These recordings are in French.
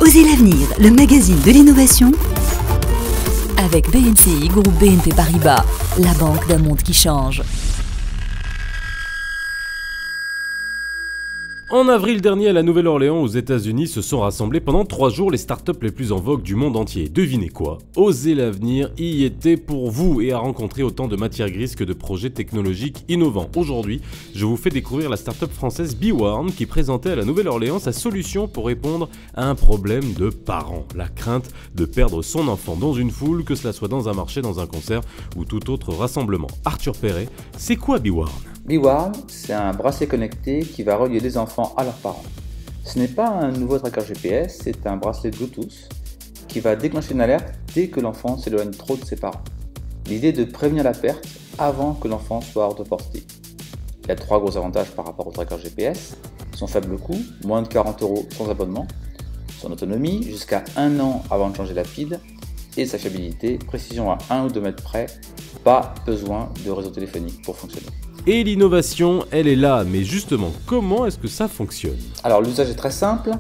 Osez l'avenir, le magazine de l'innovation avec BNCI, groupe BNP Paribas, la banque d'un monde qui change. En avril dernier, à la Nouvelle-Orléans, aux États-Unis, se sont rassemblés pendant 3 jours les startups les plus en vogue du monde entier. Devinez quoi? Osez l'avenir y était pour vous et a rencontré autant de matières grises que de projets technologiques innovants. Aujourd'hui, je vous fais découvrir la startup française BeWarn qui présentait à la Nouvelle-Orléans sa solution pour répondre à un problème de parents. La crainte de perdre son enfant dans une foule, que cela soit dans un marché, dans un concert ou tout autre rassemblement. Arthur Perret, c'est quoi BeWarn? BeWarn, c'est un bracelet connecté qui va relier les enfants à leurs parents. Ce n'est pas un nouveau tracker GPS, c'est un bracelet Bluetooth qui va déclencher une alerte dès que l'enfant s'éloigne trop de ses parents. L'idée est de prévenir la perte avant que l'enfant soit hors de portée. Il y a 3 gros avantages par rapport au tracker GPS. Son faible coût, moins de 40 € sans abonnement. Son autonomie, jusqu'à 1 an avant de changer la pile. Et sa fiabilité, précision à 1 ou 2 mètres près, pas besoin de réseau téléphonique pour fonctionner. Et l'innovation, elle est là, mais justement, comment est-ce que ça fonctionne? Alors l'usage est très simple,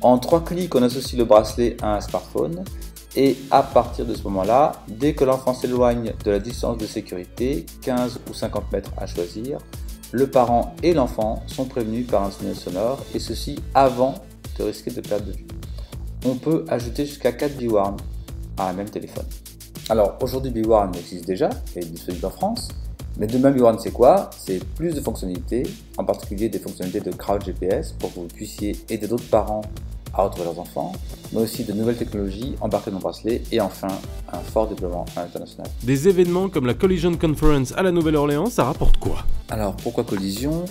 en 3 clics on associe le bracelet à un smartphone et à partir de ce moment-là, dès que l'enfant s'éloigne de la distance de sécurité, 15 ou 50 mètres à choisir, le parent et l'enfant sont prévenus par un signal sonore et ceci avant de risquer de perdre de vue. On peut ajouter jusqu'à 4 BeWarn à un même téléphone. Alors aujourd'hui BeWarn existe déjà et est disponible en France. Mais demain, BeWarn, c'est quoi? C'est plus de fonctionnalités, en particulier des fonctionnalités de crowd GPS pour que vous puissiez aider d'autres parents à retrouver leurs enfants, mais aussi de nouvelles technologies embarquées dans le bracelet et enfin un fort déploiement international. Des événements comme la Collision Conference à la Nouvelle-Orléans, ça rapporte quoi? Alors pourquoi Collision?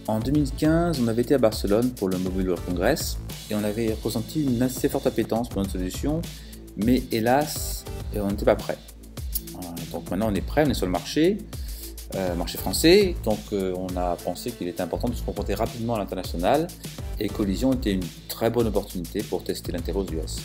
En 2015, on avait été à Barcelone pour le Mobile World Congress et on avait ressenti une assez forte appétence pour notre solution, mais hélas, on n'était pas prêt. Donc maintenant on est prêt, on est sur le marché français, donc on a pensé qu'il était important de se confronter rapidement à l'international et Collision était une très bonne opportunité pour tester l'intérêt aux US.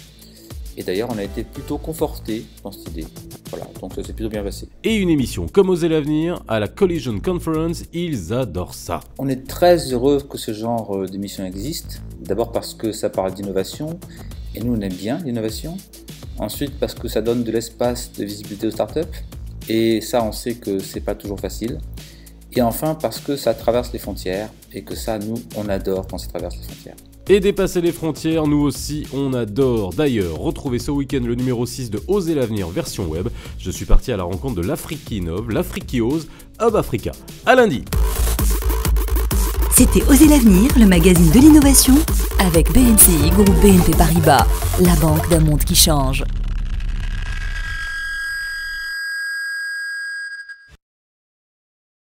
Et d'ailleurs on a été plutôt conforté dans cette idée, voilà, donc ça s'est plutôt bien passé. Et une émission comme Osez l'avenir, à la Collision Conference, ils adorent ça. On est très heureux que ce genre d'émission existe, d'abord parce que ça parle d'innovation, et nous on aime bien l'innovation, ensuite parce que ça donne de l'espace de visibilité aux startups, et ça on sait que c'est pas toujours facile, et enfin parce que ça traverse les frontières et que ça nous on adore quand ça traverse les frontières. Et dépasser les frontières, nous aussi on adore. D'ailleurs, retrouvez ce week-end le numéro 6 de Osez l'avenir version web. Je suis parti à la rencontre de l'Afrique qui innove, l'Afrique qui ose, Hub Africa. À lundi. C'était Osez l'avenir, le magazine de l'innovation avec BNCI, groupe BNP Paribas, la banque d'un monde qui change.